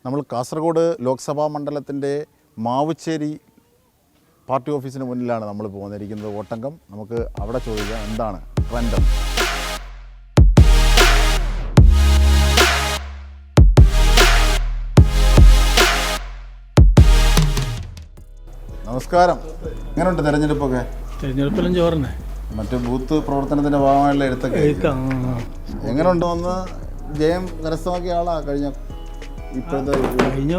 നമ്മൾ കാസർഗോഡ് ലോക്സഭാ മണ്ഡലത്തിൻ്റെ മാവുച്ചേരി പാർട്ടി ഓഫീസിന് മുന്നിലാണ് നമ്മൾ പോന്നിരിക്കുന്നത്. വോട്ടംഗം നമുക്ക് അവിടെ ചോദിക്കാം എന്താണ് ട്രെൻഡ്. നമസ്കാരം. എങ്ങനെയുണ്ട് തെരഞ്ഞെടുപ്പൊക്കെ? തെരഞ്ഞെടുപ്പെല്ലാം ചോറന്നെ. മറ്റു ബൂത്ത് പ്രവർത്തനത്തിൻ്റെ ഭാഗമായുള്ള എഴുത്തൊക്കെ എങ്ങനെയുണ്ട്? വന്ന് ജയം കരസ്ഥമാക്കിയ ആളാ കഴിഞ്ഞ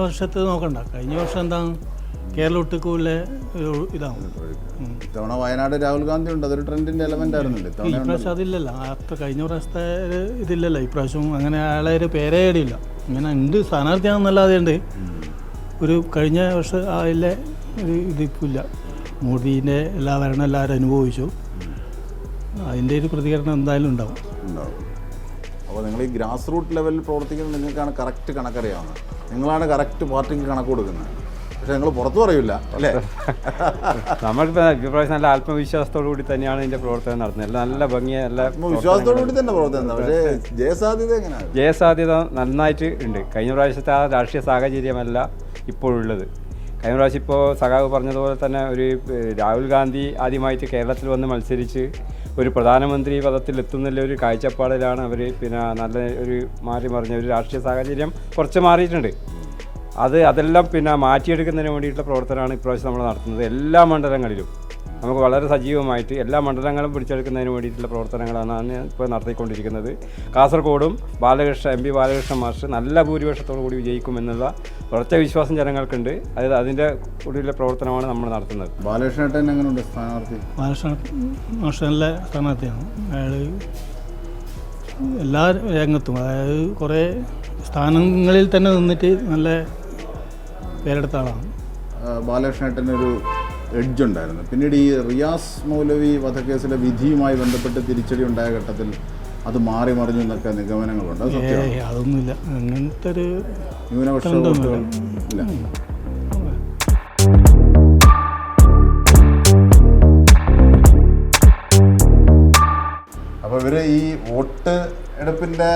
വർഷത്തെ നോക്കണ്ട. കഴിഞ്ഞ വർഷം എന്താ കേരള ഒട്ടുക്കൂലെ ഇതാണ്. ഇത്തവണ വയനാട് രാഹുൽ ഗാന്ധി ഉണ്ട്, അതൊരു ട്രെൻഡിൻ്റെ എലമെൻ്റ് ആയിരുന്നില്ല. ഇപ്രാവശ്യം അതില്ലല്ലോ. അത്ര കഴിഞ്ഞ പ്രാവശ്യത്തെ ഇതില്ലല്ലോ. ഇപ്രാവശ്യം അങ്ങനെ അയാളെ ഒരു പേരേ ഇടില്ല. ഇങ്ങനെ ഉണ്ട്, സ്ഥാനാർത്ഥിയാണെന്നല്ലാതെ ഉണ്ട്. ഒരു കഴിഞ്ഞ വർഷം അതിലെ ഒരു ഇതിപ്പില്ല. മോദീൻ്റെ എല്ലാ ഭരണം എല്ലാവരും അനുഭവിച്ചു. അതിൻ്റെ ഒരു പ്രതികരണം എന്തായാലും ഉണ്ടാവും. അപ്പോൾ നിങ്ങൾ ഈ ഗ്രാസ് റൂട്ട് ലെവലിൽ പ്രവർത്തിക്കുന്നത് നിങ്ങൾക്കാണ് കറക്റ്റ് കണക്കറിയാവുന്നത്. നിങ്ങളാണ് കറക്റ്റ് പാർട്ടിക്ക് കണക്ക് കൊടുക്കുന്നത്. പക്ഷേ നിങ്ങൾ പുറത്തു പറയില്ല അല്ലേ? നമ്മളിപ്പോൾ ഇപ്രാവശ്യം നല്ല ആത്മവിശ്വാസത്തോടു കൂടി തന്നെയാണ് ഇതിൻ്റെ പ്രവർത്തനം നടത്തുന്നത്. നല്ല ഭംഗിയ നല്ല വിശ്വാസത്തോടു കൂടി തന്നെ പ്രവർത്തനം. പക്ഷേ ജയസാധ്യത എങ്ങനെയാണ്? ജയസാധ്യത നന്നായിട്ട് ഉണ്ട്. കഴിഞ്ഞ പ്രാവശ്യത്തെ ആ രാഷ്ട്രീയ സാഹചര്യമല്ല ഇപ്പോഴുള്ളത്. കഴിഞ്ഞ പ്രാവശ്യം ഇപ്പോൾ സഖാവ് പറഞ്ഞതുപോലെ തന്നെ ഒരു രാഹുൽ ഗാന്ധി ആദ്യമായിട്ട് കേരളത്തിൽ വന്ന് മത്സരിച്ച് ഒരു പ്രധാനമന്ത്രി പദത്തിൽ എത്തുന്നുള്ള ഒരു കാഴ്ചപ്പാടിലാണ് അവർ. പിന്നെ നല്ല ഒരു മാറി മറിഞ്ഞ ഒരു രാഷ്ട്രീയ സാഹചര്യം കുറച്ച് മാറിയിട്ടുണ്ട്. അതെല്ലാം പിന്നെ മാറ്റിയെടുക്കുന്നതിന് വേണ്ടിയിട്ടുള്ള പ്രവർത്തനമാണ് ഇപ്രാവശ്യം നമ്മൾ നടത്തുന്നത്. എല്ലാ മണ്ഡലങ്ങളിലും നമുക്ക് വളരെ സജീവമായിട്ട് എല്ലാ മണ്ഡലങ്ങളും പിടിച്ചെടുക്കുന്നതിന് വേണ്ടിയിട്ടുള്ള പ്രവർത്തനങ്ങളാണ് ഇപ്പോൾ നടത്തിക്കൊണ്ടിരിക്കുന്നത്. കാസർഗോഡും എം പി ബാലകൃഷ്ണൻ മാസ്റ്റർ നല്ല ഭൂരിപക്ഷത്തോടു കൂടി വിജയിക്കുമെന്നുള്ള ഉറച്ച വിശ്വാസം ജനങ്ങൾക്കുണ്ട്. അതിൻ്റെ കൂടിയുള്ള പ്രവർത്തനമാണ് നമ്മൾ നടത്തുന്നത്. ബാലകൃഷ്ണൻ എങ്ങനെയുണ്ട് സ്ഥാനാർത്ഥി? ബാലകൃഷ്ണൻ മാസ്റ്റർ നല്ല സ്ഥാനാർത്ഥിയാണ്. അയാൾ എല്ലാ രംഗത്തും, അതായത് കുറേ സ്ഥാനങ്ങളിൽ തന്നെ നിന്നിട്ട് നല്ല പേരെടുത്ത ആളാണ്. ബാലകൃഷ്ണേട്ടനൊരു എഡ്ജ് ഉണ്ടായിരുന്നു. പിന്നീട് ഈ റിയാസ് മൗലവി വധക്കേസിലെ വിധിയുമായി ബന്ധപ്പെട്ട് തിരിച്ചടി ഉണ്ടായ ഘട്ടത്തിൽ അത് മാറി മറിഞ്ഞു എന്നൊക്കെ നിഗമനങ്ങളുണ്ട്. അതൊന്നുമില്ല. അങ്ങനത്തെ ഒരു ന്യൂനപക്ഷ വോട്ടുകൾ ഇല്ല. അപ്പോൾ ഇവർ ഈ വോട്ട് എടുപ്പിൻ്റെ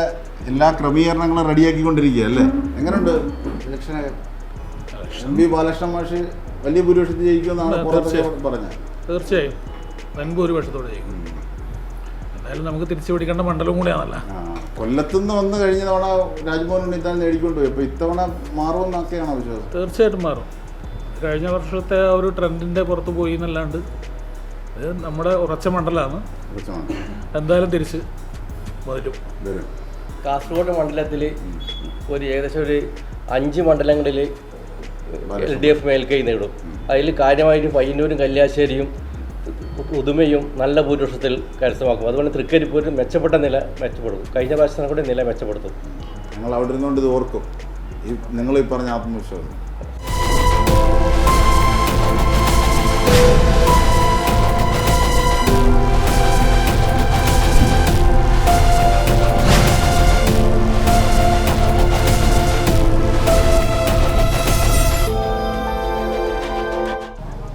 എല്ലാ ക്രമീകരണങ്ങളും റെഡിയാക്കിക്കൊണ്ടിരിക്കുക അല്ലേ? എങ്ങനെയുണ്ട് ഇലക്ഷനൊക്കെ? എം പി ബാലകൃഷ്ണൻ മാഷ് വലിയ ഭൂരിപക്ഷത്തിൽ ജയിക്കുമെന്നാണ് പറഞ്ഞത്. തീർച്ചയായും വൻ ഭൂരിപക്ഷത്തോടെ ജയിക്കും. എന്തായാലും നമുക്ക് തിരിച്ചു പിടിക്കേണ്ട മണ്ഡലം കൂടിയാണല്ലോ. കൊല്ലത്തുനിന്ന് വന്ന് കഴിഞ്ഞ തവണ രാജ്മോഹൻ ഉണ്ണിത്താൻ നേടിക്കൊണ്ടുപോയി. അപ്പോൾ ഇത്തവണ മാറുമെന്നൊക്കെയാണോ വിശ്വാസം? തീർച്ചയായിട്ടും മാറും. കഴിഞ്ഞ വർഷത്തെ ആ ഒരു ട്രെൻഡിൻ്റെ പുറത്ത് പോയി എന്നല്ലാണ്ട് ഇത് നമ്മുടെ ഉറച്ച മണ്ഡലമാണ്. എന്തായാലും തിരിച്ച് വരും. കാസർഗോഡ് മണ്ഡലത്തിൽ ഒരു ഏകദേശം ഒരു 5 മണ്ഡലങ്ങളിൽ LDF മേൽക്കൈ നേടും. അതിൽ കാര്യമായിട്ട് പയ്യന്നൂരും കല്യാശ്ശേരിയും ഉദുമയും നല്ല ഭൂരിപക്ഷത്തിൽ കരസ്ഥമാക്കും. അതുപോലെ തൃക്കരിപ്പൂരും മെച്ചപ്പെട്ട നില മെച്ചപ്പെടും. കഴിഞ്ഞ പ്രാവശ്യത്തിനെ കൂടി നില മെച്ചപ്പെടുത്തും. ഞങ്ങൾ അവിടെ ഇരുന്നുകൊണ്ട് ഇത് ഓർക്കും നിങ്ങൾ ഈ പറഞ്ഞ ആത്മവിശ്വാസം.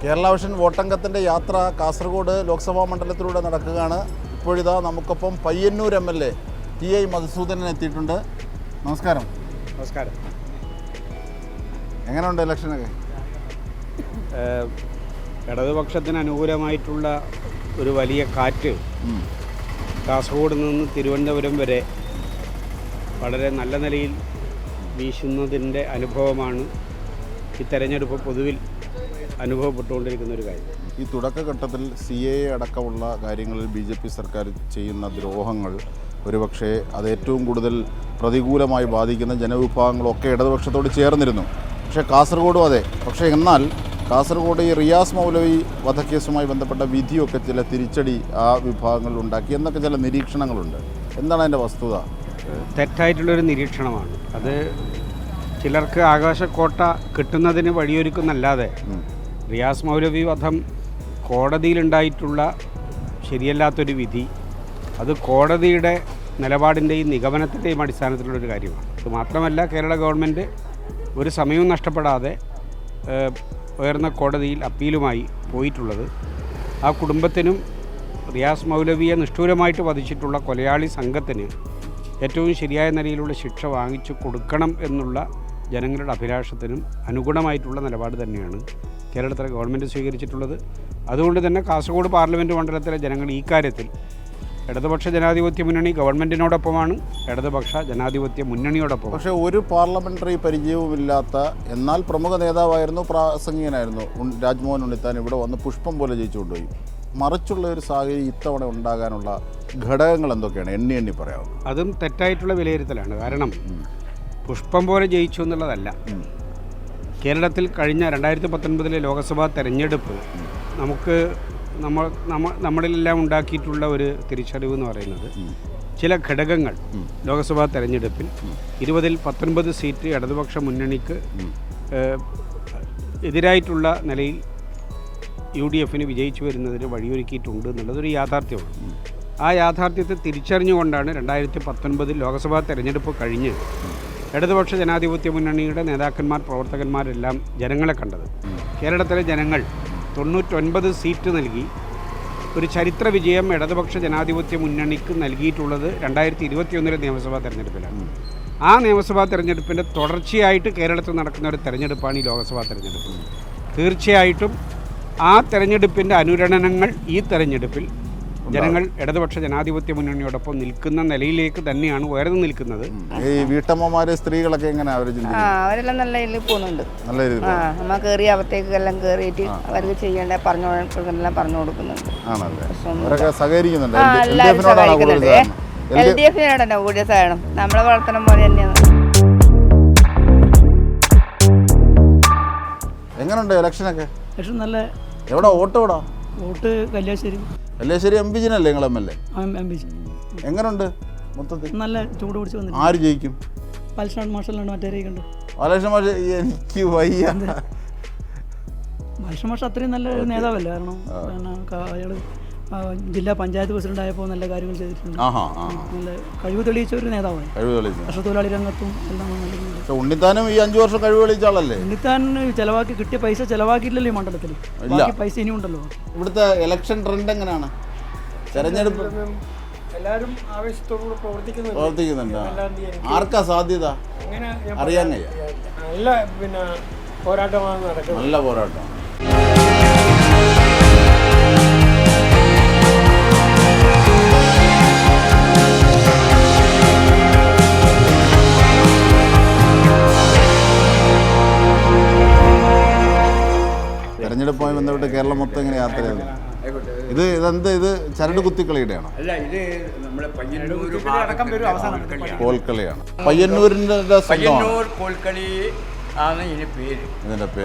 കേരള വിഷൻ വോട്ടംഗത്തിൻ്റെ യാത്ര കാസർഗോഡ് ലോക്സഭാ മണ്ഡലത്തിലൂടെ നടക്കുകയാണ്. ഇപ്പോഴിതാ നമുക്കൊപ്പം പയ്യന്നൂർ MLA TI മധുസൂദനൻ എത്തിയിട്ടുണ്ട്. നമസ്കാരം. നമസ്കാരം. എങ്ങനെയുണ്ട് ഇലക്ഷനൊക്കെ? ഇടതുപക്ഷത്തിന് അനുകൂലമായിട്ടുള്ള ഒരു വലിയ കാറ്റ് കാസർഗോഡ് നിന്ന് തിരുവനന്തപുരം വരെ വളരെ നല്ല നിലയിൽ വീശുന്നതിൻ്റെ അനുഭവമാണ് ഈ തെരഞ്ഞെടുപ്പ് പൊതുവിൽ അനുഭവപ്പെട്ടുകൊണ്ടിരിക്കുന്ന ഒരു കാര്യം. ഈ തുടക്കഘട്ടത്തിൽ CAA അടക്കമുള്ള കാര്യങ്ങളിൽ BJP സർക്കാർ ചെയ്യുന്ന ദ്രോഹങ്ങൾ ഒരുപക്ഷെ അത് ഏറ്റവും കൂടുതൽ പ്രതികൂലമായി ബാധിക്കുന്ന ജനവിഭാഗങ്ങളൊക്കെ ഇടതുപക്ഷത്തോട് ചേർന്നിരുന്നു. പക്ഷേ കാസർഗോഡും അതെ. പക്ഷേ എന്നാൽ കാസർഗോഡ് ഈ റിയാസ് മൗലവി വധക്കേസുമായി ബന്ധപ്പെട്ട വിധിയൊക്കെ ചില തിരിച്ചടി ആ വിഭാഗങ്ങളിൽ ഉണ്ടാക്കി എന്നൊക്കെ ചില നിരീക്ഷണങ്ങളുണ്ട്. എന്താണ് അതിൻ്റെ വസ്തുത? തെറ്റായിട്ടുള്ളൊരു നിരീക്ഷണമാണ് അത്. ചിലർക്ക് ആകാശക്കോട്ട കിട്ടുന്നതിന് വഴിയൊരുക്കുന്നല്ലാതെ റിയാസ് മൗലവി വധം കോടതിയിലുണ്ടായിട്ടുള്ള ശരിയല്ലാത്തൊരു വിധി അത് കോടതിയുടെ നിലപാടിൻ്റെയും നിഗമനത്തിൻ്റെയും അടിസ്ഥാനത്തിലുള്ളൊരു കാര്യമാണ്. അത് മാത്രമല്ല കേരള ഗവൺമെൻറ് ഒരു സമയവും നഷ്ടപ്പെടാതെ ഉയർന്ന കോടതിയിൽ അപ്പീലുമായി പോയിട്ടുള്ളത് ആ കുടുംബത്തിനും റിയാസ് മൗലവിയെ നിഷ്ഠൂരമായിട്ട് വധിച്ചിട്ടുള്ള കൊലയാളി സംഘത്തിന് ഏറ്റവും ശരിയായ നിലയിലുള്ള ശിക്ഷ വാങ്ങിച്ചു കൊടുക്കണം എന്നുള്ള ജനങ്ങളുടെ അഭിലാഷത്തിനും അനുഗുണമായിട്ടുള്ള നിലപാട് തന്നെയാണ് കേരളത്തിലെ ഗവൺമെൻറ് സ്വീകരിച്ചിട്ടുള്ളത്. അതുകൊണ്ട് തന്നെ കാസർഗോഡ് പാർലമെൻറ്റ് മണ്ഡലത്തിലെ ജനങ്ങൾ ഈ കാര്യത്തിൽ ഇടതുപക്ഷ ജനാധിപത്യ മുന്നണി ഗവൺമെൻറ്റിനോടൊപ്പമാണ്, ഇടതുപക്ഷ ജനാധിപത്യ മുന്നണിയോടൊപ്പം. പക്ഷേ ഒരു പാർലമെൻ്ററി പരിചയവുമില്ലാത്ത എന്നാൽ പ്രമുഖ നേതാവായിരുന്നു, പ്രാസംഗികനായിരുന്നു രാജ്മോഹൻ ഉണ്ണിത്താൻ ഇവിടെ വന്ന് പുഷ്പം പോലെ ജയിച്ചു കൊണ്ടുപോയി. മറിച്ചുള്ള ഒരു സാഹചര്യം ഇത്തവണ ഉണ്ടാകാനുള്ള ഘടകങ്ങൾ എന്തൊക്കെയാണ് എണ്ണി പറയാവും? അതും തെറ്റായിട്ടുള്ള വിലയിരുത്തലാണ്. കാരണം പുഷ്പം പോലെ ജയിച്ചു എന്നുള്ളതല്ല. കേരളത്തിൽ കഴിഞ്ഞ 2019 ലോക്സഭാ തെരഞ്ഞെടുപ്പ് നമ്മളിലെല്ലാം ഉണ്ടാക്കിയിട്ടുള്ള ഒരു തിരിച്ചറിവ് എന്ന് പറയുന്നത് ചില ഘടകങ്ങൾ ലോക്സഭാ തെരഞ്ഞെടുപ്പിൽ 20-ൽ 19 സീറ്റ് ഇടതുപക്ഷ മുന്നണിക്ക് എതിരായിട്ടുള്ള നിലയിൽ UDFന് വിജയിച്ചു വരുന്നതിന് വഴിയൊരുക്കിയിട്ടുണ്ട് എന്നുള്ളതൊരു യാഥാർത്ഥ്യമാണ്. ആ യാഥാർത്ഥ്യത്തെ തിരിച്ചറിഞ്ഞുകൊണ്ടാണ് 2019 ലോക്സഭാ തെരഞ്ഞെടുപ്പ് കഴിഞ്ഞ് ഇടതുപക്ഷ ജനാധിപത്യ മുന്നണിയുടെ നേതാക്കന്മാർ, പ്രവർത്തകന്മാരെല്ലാം ജനങ്ങളെ കണ്ടത്. കേരളത്തിലെ ജനങ്ങൾ 99 സീറ്റ് നൽകി ഒരു ചരിത്ര വിജയം ഇടതുപക്ഷ ജനാധിപത്യ മുന്നണിക്ക് നൽകിയിട്ടുള്ളത് 2021 നിയമസഭാ തെരഞ്ഞെടുപ്പിലാണ്. ആ നിയമസഭാ തെരഞ്ഞെടുപ്പിൻ്റെ തുടർച്ചയായിട്ട് കേരളത്തിൽ നടക്കുന്ന ഒരു തെരഞ്ഞെടുപ്പാണ് ഈ ലോക്സഭാ തെരഞ്ഞെടുപ്പ്. തീർച്ചയായിട്ടും ആ തെരഞ്ഞെടുപ്പിൻ്റെ അനുരണനങ്ങൾ ഈ തെരഞ്ഞെടുപ്പിൽ ജനങ്ങൾ ഇടതുപക്ഷ ജനാധിപത്യ മുന്നണിയോടൊപ്പം നിൽക്കുന്ന നിലയിലേക്ക് തന്നെയാണ് ഉയർന്നു നിൽക്കുന്നത്. ഈ വീട്ടമ്മമാര്, സ്ത്രീകളൊക്കെ എങ്ങനെ അവരെല്ലാം നല്ല രീതിയിൽ പോകുന്നുണ്ട്. നമ്മൾ കയറി അകത്തേക്കെല്ലാം കയറിയിട്ട് അവർക്ക് ചെയ്യേണ്ട എല്ലാം പറഞ്ഞു കൊടുക്കുന്നുണ്ട്. സഹകരിക്കുന്നുണ്ട്. LDFിനോടന്നെ കൂടുതൽ സഹകരണം. നമ്മളെ പ്രവർത്തനം പോലെ തന്നെയാണ്. എങ്ങനെയുണ്ട് ഇലക്ഷനൊക്കെ? ഇലക്ഷൻ നല്ല. എവിടെ vote? Vote Kalliasseri. Kalliasseri MP ജിനല്ലേ നിങ്ങൾ MLA? MP. എങ്ങനെയുണ്ട് മൊത്തത്തിൽ? നല്ല ചൂട് പിടിച്ച് വന്നു. ആര് ജയിക്കും? പാലശ്ശേരി മാഷല്ലാണ് മറ്റേ കണ്ടു. പാലശ്ശേരി മാഷ് എനിക്ക് വയ്യ. പാലശ്ശേരി മാഷ് അത്രയും നല്ലൊരു നേതാവല്ലേ. കാരണം അയാൾ ജില്ലാ പഞ്ചായത്ത് പ്രസിഡന്റ് ആയപ്പോൾ നല്ല കാര്യങ്ങൾ ചെയ്തിട്ടുണ്ട്. നല്ല കഴിവ് തെളിയിച്ച ഒരു നേതാവാണ്. കർഷകത്തൊഴിലാളി രംഗത്തും എല്ലാം നല്ല. ഉണ്ണിത്താനും ഈ 5 വർഷം കഴിവ് തെളിയിച്ച ആളല്ലേ? ഉണ്ണിത്താൻ കിട്ടിയ പൈസ ചെലവാക്കിയില്ലല്ലോ ഈ മണ്ഡലത്തിൽ. പൈസ ഇനിയും ഉണ്ടല്ലോ. ഇവിടുത്തെ ഇലക്ഷൻ ട്രെൻഡ് എങ്ങനെയാണ്? തെരഞ്ഞെടുപ്പ് എല്ലാവരും ആവേശത്തോടുകൂടി പ്രവർത്തിക്കുന്നുണ്ട്. ആർക്കാ സാധ്യത അറിയാൻ കഴിയാ? നല്ല പോരാട്ടമാണ് നടക്കുന്നത്. നല്ല പോരാട്ടം. തെരഞ്ഞെടുപ്പുമായി ബന്ധപ്പെട്ട് കേരളം മൊത്തം ഇങ്ങനെ യാത്ര ചെയ്യുന്നു. ഇത് ചരട് കുത്തിക്കളിയുടെയാണോ? അല്ല, ഇത് നമ്മുടെ കോൽക്കളിയാണ്. പയ്യന്നൂർ കോൽക്കളി ആണ് ഇതിൻ്റെ പേര്.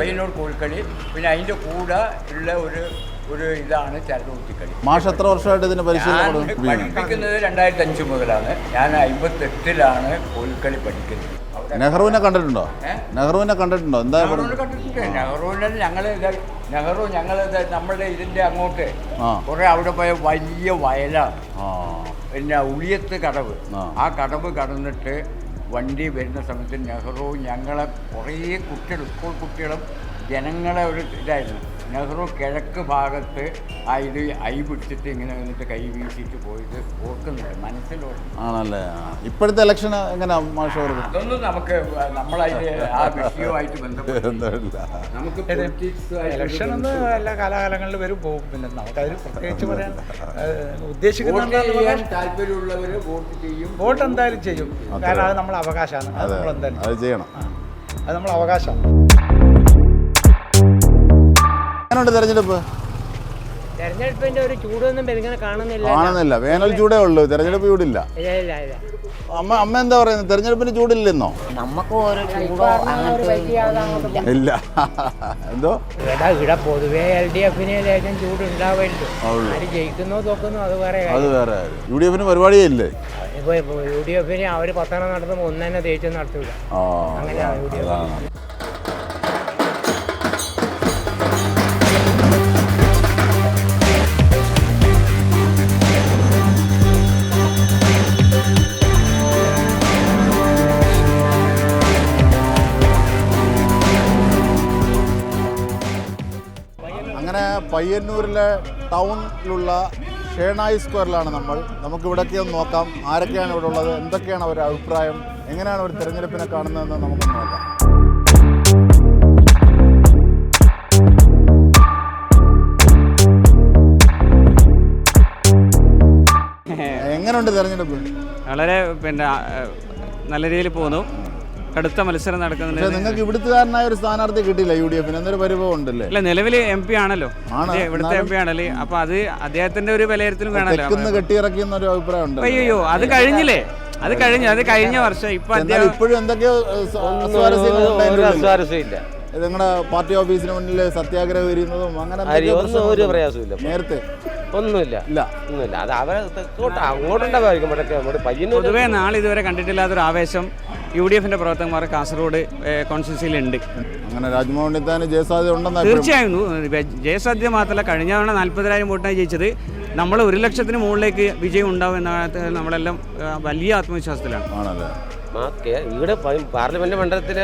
പയ്യന്നൂർ കോൽക്കളി. പിന്നെ അതിൻ്റെ കൂടെ ഉള്ള ഒരു ഇതാണ് ചരട് കുത്തിക്കളി. മാഷ് എത്ര വർഷമായിട്ട് ഇതിന് പരിശീലനം പഠിപ്പിക്കുന്നത്? 2005 മുതലാണ്. ഞാൻ 58-ലാണ് കോൽക്കളി പഠിക്കുന്നത്. നെഹ്റുവിനെ കണ്ടിട്ടുണ്ടോ? എന്താ കണ്ടിട്ടുണ്ട്. ഞങ്ങൾ നമ്മളുടെ ഇതിൻ്റെ അങ്ങോട്ട് കുറെ അവിടെ പോയ വലിയ വയലാണ്. പിന്നെ ഉളിയത്ത് കടവ്. ആ കടവ് കടന്നിട്ട് വണ്ടി വരുന്ന സമയത്ത് നെഹ്റു ഞങ്ങളെ കുറേ കുട്ടികൾ, സ്കൂൾ കുട്ടികളും ജനങ്ങളെ ഒരു ഇതായിരുന്നു. നെഹ്റു കിഴക്ക് ഭാഗത്ത് ഇത് പിടിച്ചിട്ട് ഇങ്ങനെ വന്നിട്ട് കൈ വീശിയിട്ട് പോയിട്ട് ഓർക്കുന്നുണ്ട്, മനസ്സിലോട്ട്. ആണല്ലേ? ഇപ്പോഴത്തെ ഇലക്ഷൻ എങ്ങനെയാ മാഷ്? അതൊന്നും നമുക്ക് നമ്മളതിൻ്റെ ആ വിഷയവുമായിട്ട് ബന്ധപ്പെട്ടില്ല. നമുക്ക് ഇലക്ഷൻ ഒന്ന് എല്ലാ കാലാകാലങ്ങളിൽ വരും പോകും. പിന്നെ നമുക്കതിൽ പ്രത്യേകിച്ച് പറയാൻ ഉദ്ദേശിക്കുന്ന താല്പര്യമുള്ളവർ വോട്ട് ചെയ്യും. വോട്ട് എന്തായാലും ചെയ്യും. കാരണം അത് നമ്മളെ അവകാശമാണ്. അത് നമ്മൾ എന്തായാലും അത് ചെയ്യണം. അത് നമ്മളെ അവകാശമാണ്. തെരഞ്ഞെടുപ്പിന്റെ ഒരു ചൂടൊന്നും ഇങ്ങനെ കാണുന്നില്ല. വേനൽ ചൂടേ ഉള്ളൂ, തെരഞ്ഞെടുപ്പ് ചൂടില്ല. അമ്മ എന്താ പറയുന്നത്? തെരഞ്ഞെടുപ്പിന് ചൂടില്ലെന്നോ? നമുക്ക് ഓരോ ചൂടോ ഇല്ല. എന്തോ ഇവിടെ പൊതുവേ LDFന് ലേശം ചൂട് ഉണ്ടാവുമല്ലോ. ആര് ജയിക്കുന്നോ തോക്കുന്നോ അത് വേറെ. UDFന് പരിപാടിയേ ഇല്ലേ? ഇപ്പൊ UDFന് അവര് 10 നടത്തുമ്പോൾ ഒന്നെ തേച്ച് നടത്തൂല. അങ്ങനെയാണ് UDF. അങ്ങനെ പയ്യന്നൂരിലെ ടൗണിലുള്ള ഷേണായി സ്ക്വയറിലാണ് നമുക്കിവിടേക്ക് ഒന്ന് നോക്കാം. ആരൊക്കെയാണ് ഇവിടെ ഉള്ളത്, എന്തൊക്കെയാണ് അവരുടെ അഭിപ്രായം, എങ്ങനെയാണ് അവർ തിരഞ്ഞെടുപ്പിനെ കാണുന്നതെന്ന് നമുക്കൊന്ന് നോക്കാം. എങ്ങനെയുണ്ട് തെരഞ്ഞെടുപ്പ്? വളരെ നല്ല രീതിയിൽ പോകുന്നു. കടുത്ത മത്സരം നടക്കുന്നുണ്ട്. നിങ്ങൾക്ക് ഇവിടുത്തുകാരനായ ഒരു സ്ഥാനാർത്ഥി കിട്ടിയില്ല UDF-ന് എന്നൊരു പരിഭവം ഉണ്ടല്ലേ? അല്ല, നിലവിൽ MP ആണല്ലോ, ഇവിടുത്തെ MP ആണല്ലേ. അപ്പൊ അത് അദ്ദേഹത്തിന്റെ ഒരു വിലയിരുത്തലും വേണമല്ലോ. കെട്ടിയിറക്കിയെന്നൊരു അഭിപ്രായം ഉണ്ട്. അയ്യോ, അത് കഴിഞ്ഞില്ലേ, അത് കഴിഞ്ഞ വർഷം. ഇപ്പൊ ഇപ്പോഴും എന്തൊക്കെയോ നിങ്ങളുടെ പാർട്ടി ഓഫീസിന് മുന്നിൽ സത്യാഗ്രഹം വരുന്നതും അങ്ങനെ ഒരു പ്രയാസമില്ല. നേരത്തെ ഒന്നുമില്ല. അത് അവരെ അങ്ങോട്ടുണ്ടാവും. പൊതുവേ നാളെ ഇതുവരെ കണ്ടിട്ടില്ലാത്തൊരു ആവേശം UDF-ന്റെ പ്രവർത്തകന്മാർ കാസർഗോഡ് കോൺസ്റ്റിറ്റ്യുൻസിയിലുണ്ട്. അങ്ങനെ രാജ്മോഹൻ ഉണ്ണിത്താന് ജയസാധ്യത ഉണ്ടെന്ന് തീർച്ചയായും. ജയസാധ്യത മാത്രമല്ല, കഴിഞ്ഞ തവണ 40,000 വോട്ടാണ് ജയിച്ചത്. നമ്മൾ 1 ലക്ഷത്തിന് മുകളിലേക്ക് വിജയം ഉണ്ടാവും എന്ന നമ്മളെല്ലാം വലിയ ആത്മവിശ്വാസത്തിലാണ്. ആണല്ലേ? ഇവിടെ പാർലമെന്റ് മണ്ഡലത്തിൽ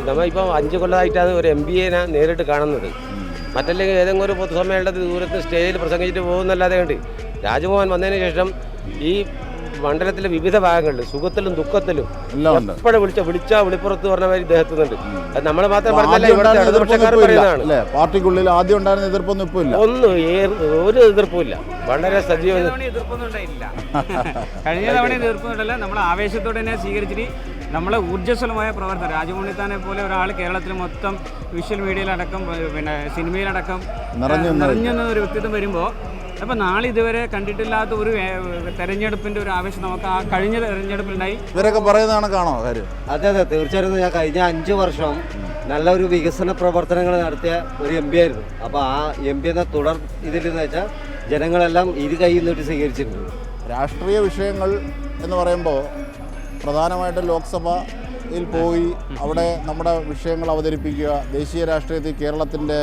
നമ്മളിപ്പോൾ 5 കൊല്ലമായിട്ടാണ് ഒരു MPയെ നേരിട്ട് കാണുന്നത്. മറ്റല്ലെങ്കിൽ ഏതെങ്കിലും ഒരു പൊതുസമ്മേളനത്തിൽ ദൂരത്ത് സ്റ്റേജിൽ പ്രസംഗിച്ചിട്ട് പോകുന്നല്ലാതെ കണ്ട് രാജ്മോഹൻ വന്നതിന് ശേഷം ഈ മണ്ഡലത്തിലെ വിവിധ ഭാഗങ്ങളിൽ സുഖത്തിലും ദുഃഖത്തിലും എപ്പോഴും വിളിച്ചാ വിളിപ്പുറത്ത് പറഞ്ഞ മാതിരി ഇദ്ദേഹത്തുന്നുണ്ട്. അത് നമ്മൾ മാത്രം പറഞ്ഞല്ല, ഇവിടുത്തെ ഇടതുപക്ഷക്കാർ പറയുന്നതാണ്. പാർട്ടിക്കുള്ളിൽ ആദ്യം ഉണ്ടായിരുന്ന എതിർപ്പൊന്നും ഇപ്പോൾ ഇല്ല. ഒരു എതിർപ്പുമില്ല. വളരെ സജീവ കഴിഞ്ഞ തവണ എതിർപ്പൊന്നുമില്ല. നമ്മൾ ആവേശത്തോടെ തന്നെ സ്വീകരിച്ചിട്ട് നമ്മളെ ഊർജ്ജസ്വലമായ പ്രവർത്തനം രാജ്മോഹൻ ഉണ്ണിത്താനെ പോലെ ഒരാൾ കേരളത്തിൽ മൊത്തം വിഷ്വൽ മീഡിയയിലടക്കം സിനിമയിലടക്കം നിറഞ്ഞു ഒരു വ്യക്തിത്വം വരുമ്പോൾ അപ്പോൾ നാളെ ഇതുവരെ കണ്ടിട്ടില്ലാത്ത ഒരു തെരഞ്ഞെടുപ്പിന്റെ ഒരു ആവേശം നമുക്ക് ആ കഴിഞ്ഞ തെരഞ്ഞെടുപ്പിലുണ്ടായി. ഇവരൊക്കെ പറയുന്നതാണ് കാണോ കാര്യം? അതെ, തീർച്ചയായിട്ടും. ഞാൻ കഴിഞ്ഞ 5 വർഷം നല്ലൊരു വികസന പ്രവർത്തനങ്ങൾ നടത്തിയ ഒരു MP ആയിരുന്നു. അപ്പോൾ ആ MP എന്ന തുടർ ഇതിലെന്ന് വെച്ചാൽ ജനങ്ങളെല്ലാം ഇരു കൈയിൽ നിന്നിട്ട് സ്വീകരിച്ചിട്ടുണ്ട്. രാഷ്ട്രീയ വിഷയങ്ങൾ എന്ന് പറയുമ്പോൾ പ്രധാനമായിട്ടും ലോക്സഭയിൽ പോയി അവിടെ നമ്മുടെ വിഷയങ്ങൾ അവതരിപ്പിക്കുക, ദേശീയ രാഷ്ട്രീയത്തിൽ കേരളത്തിൻ്റെ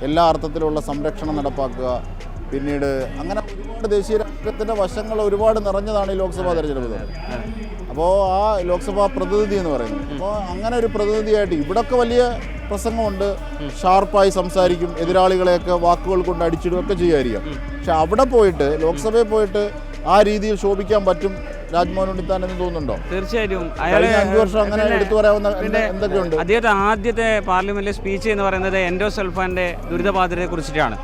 എല്ലാ അർത്ഥത്തിലുള്ള സംരക്ഷണം നടപ്പാക്കുക, പിന്നീട് അങ്ങനെ ഒരുപാട് ദേശീയ രാഷ്ട്രീയത്തിൻ്റെ വശങ്ങൾ ഒരുപാട് നിറഞ്ഞതാണ് ഈ ലോക്സഭാ തെരഞ്ഞെടുപ്പ്. അപ്പോൾ ആ ലോക്സഭാ പ്രതിനിധി എന്ന് പറയുന്നത്, അപ്പോൾ അങ്ങനെ ഒരു പ്രതിനിധിയായിട്ട് ഇവിടൊക്കെ വലിയ പ്രസംഗമുണ്ട്, ഷാർപ്പായി സംസാരിക്കും, എതിരാളികളെയൊക്കെ വാക്കുകൾ കൊണ്ട് അടിച്ചിടുകയൊക്കെ ചെയ്യുമായിരിക്കാം. പക്ഷെ അവിടെ പോയിട്ട് ലോക്സഭയിൽ പോയിട്ട് ആ രീതിയിൽ ശോഭിക്കാൻ പറ്റും രാജ്മോഹൻ ഉണ്ണിത്താൻ എന്ന് തോന്നുന്നുണ്ടോ? തീർച്ചയായും. 5 വർഷം അങ്ങനെ എടുത്തു പറയാവുന്ന എന്തൊക്കെയുണ്ട്? അദ്ദേഹത്തെ ആദ്യത്തെ പാർലമെന്റിലെ സ്പീച്ച് എന്ന് പറയുന്നത് എൻഡോസൾഫാന്റെ ദുരിതബാധിതരെ കുറിച്ചിട്ടാണ്.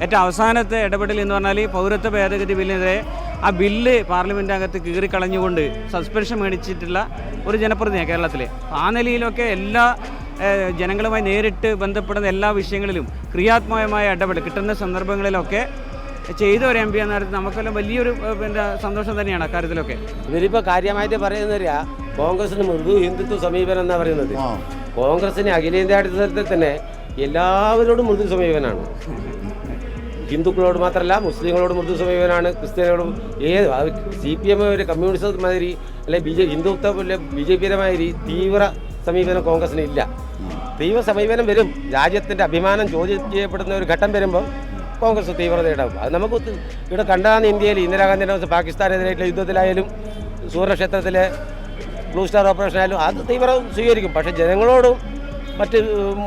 ഏറ്റവും അവസാനത്തെ ഇടപെടൽ എന്ന് പറഞ്ഞാൽ പൗരത്വ ഭേദഗതി ബില്ലിനെതിരെ ആ ബില്ല് പാർലമെൻ്റ് അകത്ത് കീറിക്കളഞ്ഞുകൊണ്ട് സസ്പെൻഷൻ മേടിച്ചിട്ടുള്ള ഒരു ജനപ്രതിനിധിയാണ് കേരളത്തിൽ. ആ നിലയിലൊക്കെ എല്ലാ ജനങ്ങളുമായി നേരിട്ട് ബന്ധപ്പെടുന്ന എല്ലാ വിഷയങ്ങളിലും ക്രിയാത്മകമായ ഇടപെടൽ കിട്ടുന്ന സന്ദർഭങ്ങളിലൊക്കെ ചെയ്ത ഒരു MP എന്ന നേരത്തെ നമുക്കെല്ലാം വലിയൊരു സന്തോഷം തന്നെയാണ് അക്കാര്യത്തിലൊക്കെ. ഇവരിപ്പോൾ കാര്യമായിട്ട് പറയുന്നില്ല, കോൺഗ്രസിന് മൃദു ഹിന്ദുത്വ സമീപനം എന്നാണ് പറയുന്നത്. കോൺഗ്രസിന് അഖിലേന്ത്യാ അടിസ്ഥാനത്തിൽ തന്നെ എല്ലാവരോടും മൃദു സമീപനാണ്. ഹിന്ദുക്കളോട് മാത്രമല്ല, മുസ്ലിങ്ങളോട് മൃദു സമീപനാണ്, ക്രിസ്ത്യാനികളോടും CPM ഒരു കമ്മ്യൂണിസ്റ്റ് മാതിരി അല്ലെങ്കിൽ ഹിന്ദുത്വ BJP മാതിരി തീവ്ര സമീപനം കോൺഗ്രസിന് ഇല്ല. തീവ്ര സമീപനം വരും. രാജ്യത്തിൻ്റെ അഭിമാനം ചോദ്യം ചെയ്യപ്പെടുന്ന ഒരു ഘട്ടം വരുമ്പോൾ കോൺഗ്രസ് തീവ്രതയുണ്ടാകും. അത് നമുക്ക് ഇവിടെ കണ്ടാണ്. ഇന്ത്യയിൽ ഇന്ദിരാഗാന്ധിയുടെ പാകിസ്ഥാനെതിരായിട്ടുള്ള യുദ്ധത്തിലായാലും സൂര്യക്ഷേത്രത്തിലെ ബ്ലൂ സ്റ്റാർ ഓപ്പറേഷൻ ആയാലും അത് തീവ്രം സ്വീകരിക്കും. പക്ഷേ ജനങ്ങളോടും മറ്റ്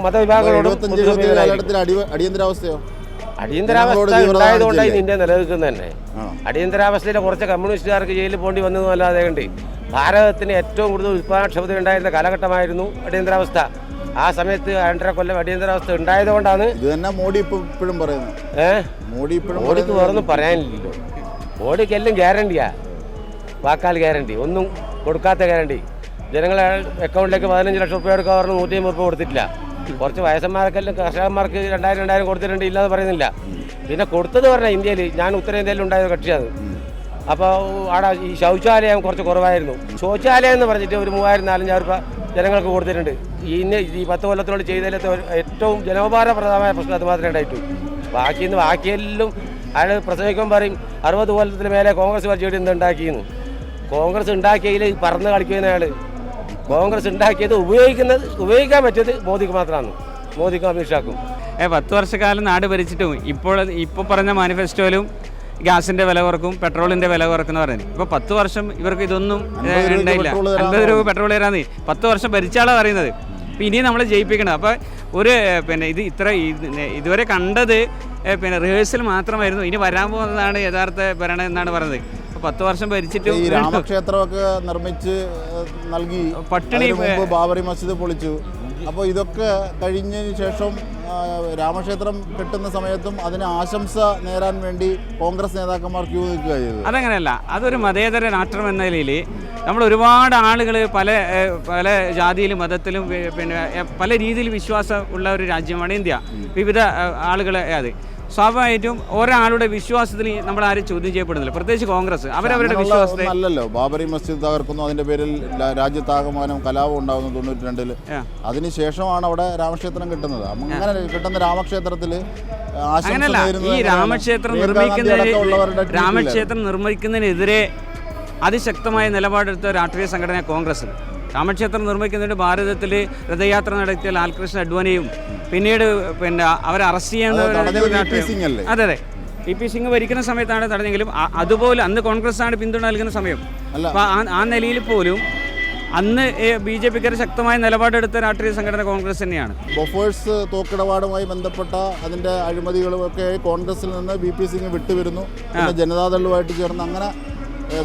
മതവിഭാഗങ്ങളോടും അടിയന്തരാവസ്ഥ ഉണ്ടായതുകൊണ്ടായി ഇന്ത്യ നിലനിൽക്കുന്നത് തന്നെ. അടിയന്തരാവസ്ഥയിലെ കുറച്ച് കമ്മ്യൂണിസ്റ്റുകാർക്ക് ജയിലിൽ പോകേണ്ടി വന്നതുമല്ലാതെ കണ്ട് ഭാരതത്തിന് ഏറ്റവും കൂടുതൽ ഉത്പാദനക്ഷമത ഉണ്ടായിരുന്ന കാലഘട്ടമായിരുന്നു അടിയന്തരാവസ്ഥ. ആ സമയത്ത് 2.5 കൊല്ലം അടിയന്തരാവസ്ഥ ഉണ്ടായതുകൊണ്ടാണ് ഇത് തന്നെ മോഡി ഇപ്പോഴും പറയുന്നത്. മോഡിക്ക് വേറൊന്നും പറയാനില്ലല്ലോ. മോഡിക്ക് എല്ലാം ഗ്യാരണ്ടിയാ, വാക്കാൽ ഗ്യാരണ്ടി, ഒന്നും കൊടുക്കാത്ത ഗ്യാരണ്ടി. ജനങ്ങളെ അക്കൗണ്ടിലേക്ക് 15 ലക്ഷം രൂപ എടുക്കാൻ പറഞ്ഞ് 150 രൂപ കൊടുത്തിട്ടില്ല. കുറച്ച് വയസ്സന്മാർക്കെല്ലാം കർഷകന്മാർക്ക് 2000 കൊടുത്തിട്ടുണ്ട്, ഇല്ലാന്ന് പറയുന്നില്ല. പിന്നെ കൊടുത്തത് പറഞ്ഞാൽ ഇന്ത്യയിൽ ഞാൻ ഉത്തരേന്ത്യയിൽ ഉണ്ടായ കക്ഷിയാണ്. അപ്പോൾ അവിടെ ഈ ശൗചാലയം കുറച്ച് കുറവായിരുന്നു. ശൗചാലയം എന്ന് പറഞ്ഞിട്ട് ഒരു 3000-4000 രൂപ ജനങ്ങൾക്ക് കൊടുത്തിട്ടുണ്ട്. ഈ 10 കൊല്ലത്തിനോട് ചെയ്തതിൽ ഏറ്റവും ജനോപകാരപ്രദമായ പ്രശ്നം അത് മാത്രമേ ഉണ്ടായിട്ടുള്ളൂ. ബാക്കിയെല്ലാം അയാൾ പ്രസംഗിക്കുമ്പോൾ പറയും 60 കൊല്ലത്തിന് മേലെ കോൺഗ്രസ് ഭരിച്ചിട്ട് എന്തുണ്ടാക്കിയെന്ന്. കോൺഗ്രസ് ഉണ്ടാക്കിയതിൽ പറന്ന് കളിക്കുന്ന അയാൾ. കോൺഗ്രസ് ഉണ്ടാക്കിയത് ഉപയോഗിക്കാൻ പറ്റിയത് മോദിക്ക് മാത്രമാണ്, മോദിക്കും അമിത്ഷാക്കും. 10 വർഷക്കാലം നാട് ഭരിച്ചിട്ടും ഇപ്പോൾ പറഞ്ഞ മാനിഫെസ്റ്റോയിലും ഗ്യാസിൻ്റെ വില കുറക്കും, പെട്രോളിൻ്റെ വില കുറക്കും എന്ന് പറയുന്നത്. ഇപ്പോൾ 10 വർഷം ഇവർക്ക് ഇതൊന്നും ഉണ്ടായില്ല. 50 രൂപ പെട്രോൾ തരാന്ന് 10 വർഷം ഭരിച്ചാളാണ് പറയുന്നത്. അപ്പോൾ ഇനിയും നമ്മൾ ജയിപ്പിക്കണം. അപ്പോൾ ഒരു ഇത് ഇതുവരെ കണ്ടത് റിഹേഴ്സൽ മാത്രമായിരുന്നു. ഇനി വരാൻ പോകുന്നതാണ് യഥാർത്ഥ ഭരണം എന്നാണ് പറയുന്നത്. 10 വർഷം ഭരിച്ചിട്ട് ഈ രാമക്ഷേത്രമൊക്കെ നിർമ്മിച്ച് നൽകി, പട്ടിണി മുമ്പ് ബാബറി മസ്ജിദ് പൊളിച്ചു. അപ്പോൾ ഇതൊക്കെ കഴിഞ്ഞതിന് ശേഷം രാമക്ഷേത്രം കെട്ടുന്ന സമയത്തും അതിന് ആശംസ നേരാൻ വേണ്ടി കോൺഗ്രസ് നേതാക്കന്മാർ ക്യൂ നിൽക്കുക ചെയ്തത്. അതങ്ങനെയല്ല, അതൊരു മതേതര രാഷ്ട്രം എന്ന നിലയിൽ നമ്മൾ ഒരുപാട് ആളുകൾ പല ജാതിയിലും മതത്തിലും പിന്നെ പല രീതിയിൽ വിശ്വാസം ഉള്ള ഒരു രാജ്യമാണ് ഇന്ത്യ. വിവിധ ആളുകളെ അത് സ്വാഭാവികമായിട്ടും ഒരാളുടെ വിശ്വാസത്തിൽ നമ്മൾ ആരും ചോദ്യം ചെയ്യപ്പെടുന്നില്ല, പ്രത്യേകിച്ച് കോൺഗ്രസ് അവരവരുടെ വിശ്വാസത്തെ അല്ലല്ലോ. ബാബറി മസ്ജിദ് തകർക്കുന്നു, അതിന്റെ പേരിൽ രാജ്യത്താകമാനം കലാപം ഉണ്ടാകുന്നു 92-ൽ. അതിനുശേഷമാണ് അവിടെ രാമക്ഷേത്രം കിട്ടുന്നത്. അങ്ങനെ കിട്ടുന്ന രാമക്ഷേത്രത്തിൽ അങ്ങനല്ല, ഈ രാമക്ഷേത്രം നിർമ്മിക്കുന്നതിനെതിരെ അതിശക്തമായ നിലപാടെടുത്ത രാഷ്ട്രീയ സംഘടന കോൺഗ്രസ്. രാമക്ഷേത്രം നിർമ്മിക്കുന്നതിന് ഭാരതത്തിൽ രഥയാത്ര നടത്തിയ ലാൽകൃഷ്ണ അഡ്വാനിയും പിന്നീട് അവരെ അറസ്റ്റ് ചെയ്യാൻ അതെ പി സിംഗ് ഭരിക്കുന്ന സമയത്താണ് തടഞ്ഞെങ്കിലും അതുപോലെ അന്ന് കോൺഗ്രസ് ആണ് പിന്തുണ നൽകുന്ന സമയം. അപ്പോൾ ആ നിലയിൽ പോലും അന്ന് BJPക്കാർ ശക്തമായ നിലപാടെടുത്ത രാഷ്ട്രീയ സംഘടന കോൺഗ്രസ് തന്നെയാണ്. ബൊഫേഴ്സ് തോക്കിടപാടുമായി ബന്ധപ്പെട്ട അതിൻ്റെ അഴിമതികളുമൊക്കെ കോൺഗ്രസിൽ നിന്ന് VP സിംഗ് വിട്ടുവരുന്നു. പിന്നെ ജനതാദളുമായിട്ട് ചേർന്ന് അങ്ങനെ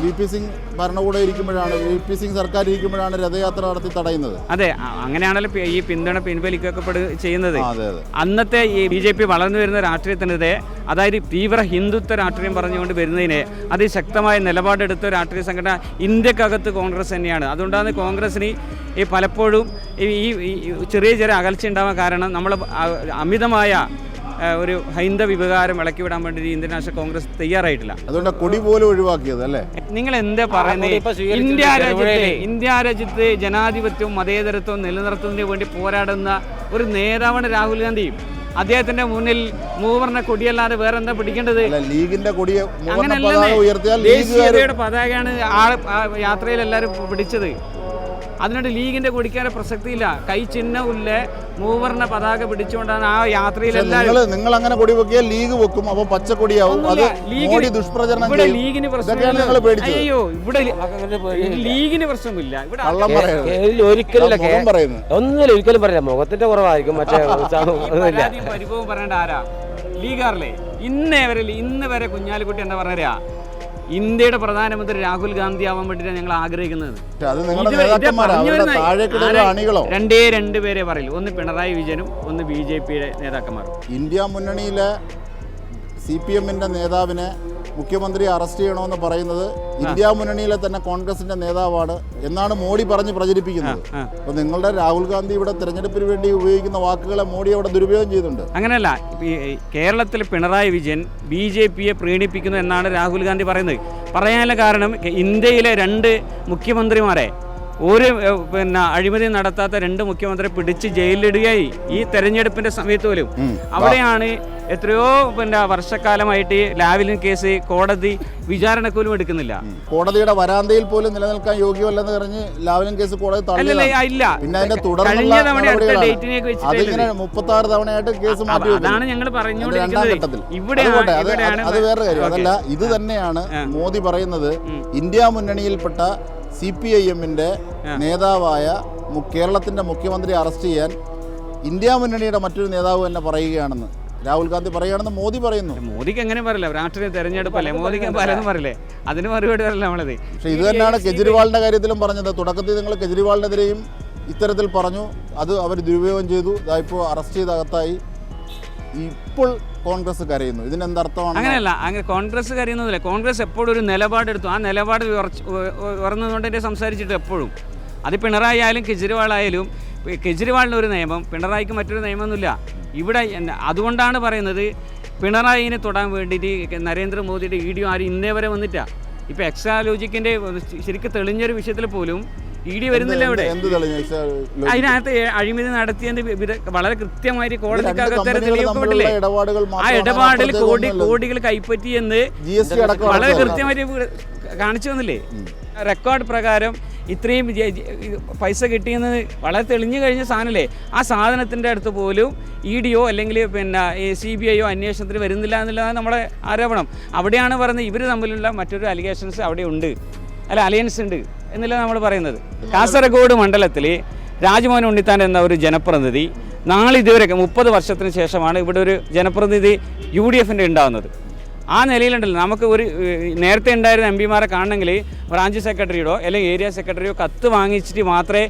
VP സിംഗ് ഭരണകൂടം ഇരിക്കുമ്പോഴാണ്, VP സിംഗ് സർക്കാർ ഇരിക്കുമ്പോഴാണ് രഥയാത്ര നടത്തി തടയുന്നത്. അതെ, അങ്ങനെയാണല്ലോ ഈ പിന്തുണ ചെയ്യുന്നത്. അന്നത്തെ ഈ BJP വളർന്നു വരുന്ന രാഷ്ട്രീയത്തിനെതിരെ, അതായത് തീവ്ര ഹിന്ദുത്വ രാഷ്ട്രീയം പറഞ്ഞുകൊണ്ട് വരുന്നതിനെ അതിശക്തമായ നിലപാടെടുത്ത രാഷ്ട്രീയ സംഘടന ഇന്ത്യക്കകത്ത് കോൺഗ്രസ് തന്നെയാണ്. അതുകൊണ്ടാണ് കോൺഗ്രസിന് ഈ പലപ്പോഴും ഈ ചെറിയ അകൽച്ച ഉണ്ടാവാൻ കാരണം നമ്മൾ അമിതമായ ഒരു ഹൈന്ദവ വികാരം ഇളക്കി വിടാൻ വേണ്ടി ഇന്ത്യൻ നാഷണൽ കോൺഗ്രസ് തയ്യാറായിട്ടില്ല. അതുകൊണ്ട് കൊടി പോലും ഒഴിവാക്കിയത് അല്ലേ? നിങ്ങൾ എന്താ പറയുന്നത്? ഇന്ത്യ രാജ്യത്ത് ജനാധിപത്യവും മതേതരത്വവും നിലനിർത്തുന്നതിന് വേണ്ടി പോരാടുന്ന ഒരു നേതാവാണ് രാഹുൽ ഗാന്ധി. അദ്ദേഹത്തിന്റെ മുന്നിൽ മൂവർണ്ണ കൊടിയല്ലാതെ വേറെ എന്താ പിടിക്കേണ്ടത്? ലീഗിന്റെ കൊടി ദേശീയതയുടെ പതാകയാണ് യാത്രയിൽ എല്ലാവരും പിടിച്ചത്. അതിനോട് ലീഗിന്റെ കൊടിക്കാരെ പ്രസക്തിയില്ല. കൈ ചിഹ്നമില്ല, മൂവർണ്ണ പതാക പിടിച്ചുകൊണ്ടാണ് ആ യാത്രയിൽ എല്ലാവരും. നിങ്ങൾ അങ്ങനെ കൊടി വെക്കിയാൽ ലീഗ് വെക്കും, അപ്പൊ പച്ചക്കൊടിയാവും. ദുഷ്പ്രചരണം. ഇവിടെ ലീഗിന് പ്രശ്നമില്ല. അയ്യോ, ഇവിടെ ലീഗിന് പ്രശ്നമില്ല. ഒരിക്കലും പറയാം, മുഖത്തിന്റെ കുറവായിരിക്കും. മറ്റേ പരിഭവം പറയേണ്ട ആരാ? ലീഗാറില്ലേ? ഇന്ന് വരെ കുഞ്ഞാലിക്കുട്ടി എന്താ പറഞ്ഞാ, ഇന്ത്യയുടെ പ്രധാനമന്ത്രി രാഹുൽ ഗാന്ധി ആവാൻ വേണ്ടിയിട്ടാണ് ഞങ്ങൾ ആഗ്രഹിക്കുന്നത്. രണ്ടേ പേരെ പറയില്ല, ഒന്ന് പിണറായി വിജയനും ഒന്ന് BJPയുടെ നേതാക്കന്മാരും. ഇന്ത്യ മുന്നണിയിലെ CPM-ന്റെ നേതാവിനെ മുഖ്യമന്ത്രി അറസ്റ്റ് ചെയ്യണമെന്ന് പറയുന്നത് ഇന്ത്യ മുന്നണിയിലെ തന്നെ കോൺഗ്രസിന്റെ നേതാവാണ് എന്നാണ് മോഡി പറഞ്ഞ് പ്രചരിപ്പിക്കുന്നത്. അപ്പോൾ നിങ്ങളുടെ രാഹുൽ ഗാന്ധി ഇവിടെ തെരഞ്ഞെടുപ്പിന് വേണ്ടി ഉപയോഗിക്കുന്ന വാക്കുകളെ മോഡി അവിടെ ദുരുപയോഗം ചെയ്തിട്ടുണ്ട്. അങ്ങനെയല്ല, കേരളത്തിൽ പിണറായി വിജയൻ BJPയെ പ്രീണിപ്പിക്കുന്നു എന്നാണ് രാഹുൽ ഗാന്ധി പറയുന്നത്. പറയാനുള്ള കാരണം ഇന്ത്യയിലെ 2 മുഖ്യമന്ത്രിമാരെ, ഒരു അഴിമതി നടത്താത്ത 2 മുഖ്യമന്ത്രിയെ പിടിച്ച് ജയിലിലിടുകയായി ഈ തെരഞ്ഞെടുപ്പിന്റെ സമയത്ത് പോലും. അവിടെയാണ് എത്രയോ വർഷക്കാലമായിട്ട് ലാവ്ലിൻ കേസ് കോടതി വിചാരണ പോലും എടുക്കുന്നില്ല. കോടതിയുടെ വരാന്തയിൽ പോലും നിലനിൽക്കാൻ യോഗ്യമല്ലെന്ന് പറഞ്ഞ് ലാവ്ലിൻ കേസ് കോടതി തള്ളിയില്ല. പിന്നെ അതിന്റെ തുടർന്നുള്ള 36 തവണയായിട്ട് കേസ് മാറ്റി. അതാണ് ഞങ്ങൾ പറഞ്ഞുകൊണ്ടിരിക്കുന്നത്. അത് വേറെ കാര്യം. അതല്ല, ഇത് തന്നെയാണ് മോദി പറയുന്നത്. ഇന്ത്യ മുന്നണിയിൽപ്പെട്ട CPIM-ന്റെ നേതാവായ കേരളത്തിന്റെ മുഖ്യമന്ത്രി അറസ്റ്റ് ചെയ്യാൻ ഇന്ത്യ മുന്നണിയുടെ മറ്റൊരു നേതാവ് തന്നെ പറയുകയാണെന്ന് രാഹുൽ ഗാന്ധി പറയുകയാണെന്ന് മോദി പറയുന്നു. മോദിക്ക് എങ്ങനെ പറയില്ല, രാഷ്ട്രീയ തെരഞ്ഞെടുപ്പല്ലേ, മോദിക്ക് പലതും പറയില്ലേ, അതിന് മറുപടി പറയില്ല നമ്മളത്. പക്ഷേ ഇത് തന്നെയാണ് കെജ്രിവാളിന്റെ കാര്യത്തിലും പറഞ്ഞത്. തുടക്കത്തിൽ നിങ്ങൾ കെജ്രിവാളിനെതിരെയും ഇത്തരത്തിൽ പറഞ്ഞു, അത് അവർ ദുരുപയോഗം ചെയ്തു, ഇപ്പോൾ അറസ്റ്റ് ചെയ്ത് അകത്തായി. ഇപ്പോൾ കോൺഗ്രസ് കരയുന്നു. ഇതിനെന്തർത്ഥമാണ്? അങ്ങനെയല്ല, അങ്ങനെ കോൺഗ്രസ് കരയുന്നതില്ല. കോൺഗ്രസ് എപ്പോഴും ഒരു നിലപാടെടുത്തു, ആ നിലപാട് ഉറന്നുകൊണ്ടേ സംസാരിച്ചിട്ട് എപ്പോഴും. അത് പിണറായി ആയാലും കെജ്രിവാളായാലും, കെജ്രിവാളിന് ഒരു നിയമം, പിണറായിക്ക് മറ്റൊരു നിയമമൊന്നുമില്ല ഇവിടെ. അതുകൊണ്ടാണ് പറയുന്നത്, പിണറായിനെ തൊടാൻ വേണ്ടിയിട്ട് നരേന്ദ്രമോദിയുടെ ED ആരും ഇന്നേ വരെ വന്നിട്ടാ. ഇപ്പോൾ എക്സാലോജിക്കിൻ്റെ ശരിക്കും തെളിഞ്ഞൊരു വിഷയത്തിൽ പോലും ED വരുന്നില്ല ഇവിടെ. അതിനകത്ത് അഴിമതി നടത്തിയതിന്റെ വളരെ കൃത്യമായിട്ട് കോടതിക്കകത്ത് തെളിയിക്കപ്പെട്ടില്ലേ? ആ ഇടപാടിൽ കോടികൾ കൈപ്പറ്റിയെന്ന് വളരെ കൃത്യമായിട്ട് കാണിച്ചു വന്നില്ലേ? റെക്കോർഡ് പ്രകാരം ഇത്രയും പൈസ കിട്ടിയെന്ന് വളരെ തെളിഞ്ഞു കഴിഞ്ഞ സാധനമല്ലേ? ആ സാധനത്തിൻ്റെ അടുത്ത് പോലും EDയോ അല്ലെങ്കിൽ CBIയോ അന്വേഷണത്തിന് വരുന്നില്ല എന്നുള്ളതാണ് നമ്മുടെ ആരോപണം. അവിടെയാണ് പറയുന്നത് ഇവർ തമ്മിലുള്ള മറ്റൊരു അലിഗേഷൻസ് അവിടെ ഉണ്ട്, അല്ല അലയൻസ് ഉണ്ട് എന്നല്ല നമ്മൾ പറയുന്നത്. കാസർഗോഡ് മണ്ഡലത്തിൽ രാജ്മോഹൻ ഉണ്ണിത്താൻ എന്ന ഒരു ജനപ്രതിനിധി നാളിതുവരെ 30 വർഷത്തിന് ശേഷമാണ് ഇവിടെ ഒരു ജനപ്രതിനിധി UDFൻ്റെ ഉണ്ടാകുന്നത്. ആ നിലയിലുണ്ടല്ലോ നമുക്ക് ഒരു നേരത്തെ ഉണ്ടായിരുന്ന എം പിമാരെ കാണണമെങ്കിൽ ബ്രാഞ്ച് സെക്രട്ടറിയോടോ അല്ലെങ്കിൽ ഏരിയ സെക്രട്ടറിയോ കത്ത് വാങ്ങിച്ചിട്ട് മാത്രമേ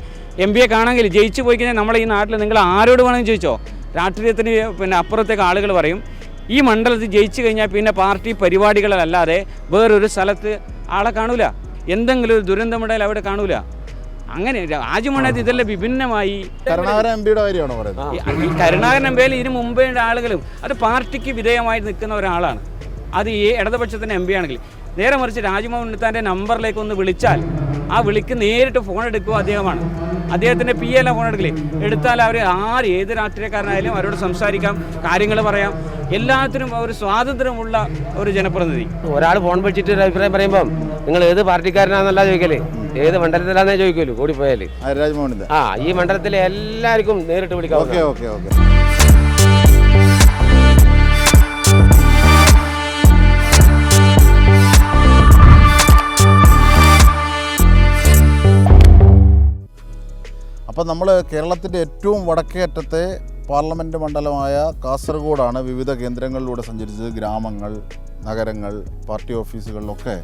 എം പിയെ കാണണമെങ്കിൽ ജയിച്ചു പോയി കഴിഞ്ഞാൽ നമ്മളെ ഈ നാട്ടിൽ നിങ്ങൾ ആരോട് വേണമെങ്കിൽ ചോദിച്ചോ, രാഷ്ട്രീയത്തിന് പിന്നെ അപ്പുറത്തേക്ക് ആളുകൾ പറയും ഈ മണ്ഡലത്തിൽ ജയിച്ചു കഴിഞ്ഞാൽ പിന്നെ പാർട്ടി പരിപാടികളല്ലാതെ വേറൊരു സ്ഥലത്ത് ആളെ കാണൂല, എന്തെങ്കിലും ഒരു ദുരന്തമുണ്ടായാൽ അവിടെ കാണൂല. അങ്ങനെ രാജ്യമണ്ഡലത്തിൽ ഇതെല്ലാം വിഭിന്നമായി. കരുണാകരൻ എം പിയുടെ കാര്യമാണോ പറയുന്നത്? ഈ കരുണാകരൻ എം പിയിൽ ഇതിന് മുമ്പേ ആളുകളും അത് പാർട്ടിക്ക് വിധേയമായി നിൽക്കുന്ന ഒരാളാണ്. അത് ഈ ഇടതുപക്ഷത്തിൻ്റെ എം പി ആണെങ്കിൽ. നേരെ മറിച്ച് രാജ്മോഹൻ ഉണ്ണിത്താൻ്റെ നമ്പറിലേക്ക് ഒന്ന് വിളിച്ചാൽ ആ വിളിക്ക് നേരിട്ട് ഫോൺ എടുക്കുക അദ്ദേഹമാണ്. അദ്ദേഹത്തിൻ്റെ പി എല്ലാം ഫോൺ എടുക്കില്ലേ, എടുത്താൽ അവർ ഏത് രാഷ്ട്രീയക്കാരനായാലും അവരോട് സംസാരിക്കാം, കാര്യങ്ങൾ പറയാം, എല്ലാത്തിനും ഒരു സ്വാതന്ത്ര്യമുള്ള ഒരു ജനപ്രതിനിധി. ഒരാൾ ഫോൺ വിളിച്ചിട്ട് ഒരു അഭിപ്രായം പറയുമ്പം നിങ്ങൾ ഏത് പാർട്ടിക്കാരനാണെന്നല്ല ചോദിക്കല്, ഏത് മണ്ഡലത്തിലാന്നേ ചോദിക്കുമല്ലോ കൂടിപ്പോയാൽ. രാജ്മോഹൻ ഈ മണ്ഡലത്തിലെ എല്ലാവർക്കും നേരിട്ട് വിളിക്കാം. Okay okay okay. അപ്പം നമ്മൾ കേരളത്തിൻ്റെ ഏറ്റവും വടക്കേ അറ്റത്തെ പാർലമെൻറ്റ് മണ്ഡലമായ കാസർഗോഡാണ് വിവിധ കേന്ദ്രങ്ങളിലൂടെ സഞ്ചരിച്ചത്. ഗ്രാമങ്ങൾ, നഗരങ്ങൾ, പാർട്ടി ഓഫീസുകളിലൊക്കെ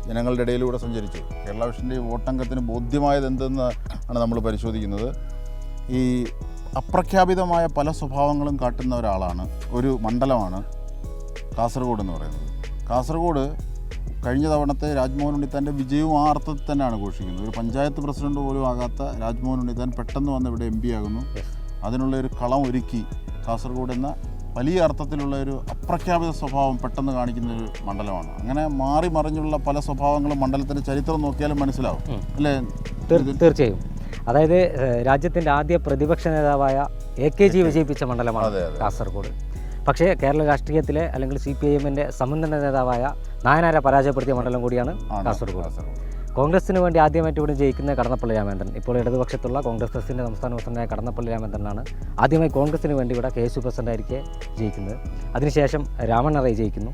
ജനങ്ങളുടെ ഇടയിലൂടെ സഞ്ചരിച്ചു. കേരള വിഷൻ്റെ വോട്ടംഗത്തിന് ബോധ്യമായത് എന്തെന്ന് ആണ് നമ്മൾ പരിശോധിക്കുന്നത്. ഈ അപ്രഖ്യാപിതമായ പല സ്വഭാവങ്ങളും കാട്ടുന്ന ഒരാളാണ്, ഒരു മണ്ഡലമാണ് കാസർഗോഡ് എന്ന് പറയുന്നത്. കാസർഗോഡ് കഴിഞ്ഞ തവണത്തെ രാജ്മോഹൻ ഉണ്ണിത്താൻ്റെ വിജയവും ആ അർത്ഥത്തിൽ തന്നെയാണ് ഘോഷിക്കുന്നത്. ഒരു പഞ്ചായത്ത് പ്രസിഡന്റ് പോലും ആകാത്ത രാജ്മോഹൻ ഉണ്ണിത്താൻ പെട്ടെന്ന് വന്ന് ഇവിടെ എം പി ആകുന്നു. അതിനുള്ള ഒരു കളം ഒരുക്കി കാസർഗോഡ് എന്ന വലിയ അർത്ഥത്തിലുള്ള ഒരു അപ്രഖ്യാപിത സ്വഭാവം പെട്ടെന്ന് കാണിക്കുന്ന ഒരു മണ്ഡലമാണ്. അങ്ങനെ മാറി മറിഞ്ഞുള്ള പല സ്വഭാവങ്ങളും മണ്ഡലത്തിൻ്റെ ചരിത്രം നോക്കിയാലും മനസ്സിലാവും അല്ലേ? തീർച്ചയായും. അതായത് രാജ്യത്തിൻ്റെ ആദ്യ പ്രതിപക്ഷ നേതാവായ AKG വിജയിപ്പിച്ച മണ്ഡലമാണ് കാസർഗോഡ്. പക്ഷേ കേരള രാഷ്ട്രീയത്തിലെ അല്ലെങ്കിൽ CPIMൻ്റെ സമുന്നത നേതാവായ നായനാരെ പരാജയപ്പെടുത്തിയ മണ്ഡലം കൂടിയാണ് കാസർഗോഡ്. കോൺഗ്രസിന് വേണ്ടി ആദ്യമായിട്ട് ഇവിടെ ജയിക്കുന്ന കടന്നപ്പള്ളി രാമേന്ദ്രൻ, ഇപ്പോൾ ഇടതുപക്ഷത്തുള്ള കോൺഗ്രസ് പ്രസിഡന്റ് സംസ്ഥാന പ്രസിഡന്റായ കടന്നപ്പള്ളി രാമേന്ദ്രനാണ് ആദ്യമായി കോൺഗ്രസിന് വേണ്ടി ഇവിടെ KSU പ്രസിഡന്റായിരിക്കെ ജയിക്കുന്നത്. അതിനുശേഷം രാമണ്ണ റൈ ജയിക്കുന്നു.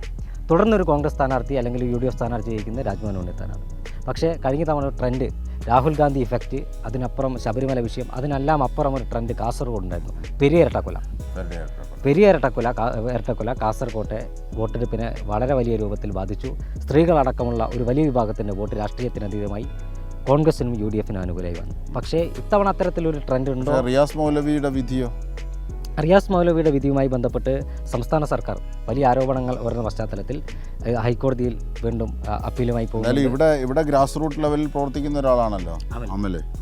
തുടർന്നൊരു കോൺഗ്രസ് സ്ഥാനാർത്ഥി അല്ലെങ്കിൽ UDF സ്ഥാനാർത്ഥി ജയിക്കുന്നത് രാജ്മോഹൻ ഉണ്ണിത്താനാണ്. പക്ഷേ കഴിഞ്ഞ തവണ ട്രെൻഡ് രാഹുൽ ഗാന്ധി ഇഫക്റ്റ്, അതിനപ്പുറം ശബരിമല വിഷയം, അതിനെല്ലാം അപ്പുറം ഒരു ട്രെൻഡ് കാസർഗോഡ് ഉണ്ടായിരുന്നു. പെരിയ ഇരട്ടക്കൊല കാസർഗോട്ടെ വോട്ടെടുപ്പിനെ വളരെ വലിയ രൂപത്തിൽ ബാധിച്ചു. സ്ത്രീകളടക്കമുള്ള ഒരു വലിയ വിഭാഗത്തിൻ്റെ വോട്ട് രാഷ്ട്രീയത്തിനതീതമായി കോൺഗ്രസിനും UDFനും അനുകൂലമായി വന്നു. പക്ഷേ ഇത്തവണ അത്തരത്തിലൊരു ട്രെൻഡ് ഉണ്ടോ? റിയാസ് മൗലവിയുടെ വിധിയോ? റിയാസ് മൗലവിയുടെ വിധിയുമായി ബന്ധപ്പെട്ട് സംസ്ഥാന സർക്കാർ വലിയ ആരോപണങ്ങൾ വരുന്ന പശ്ചാത്തലത്തിൽ ഹൈക്കോടതിയിൽ വീണ്ടും അപ്പീലുമായി പോകും. ഇവിടെ ഗ്രാസ് റൂട്ട് ലെവലിൽ പ്രവർത്തിക്കുന്ന ഒരാളാണല്ലോ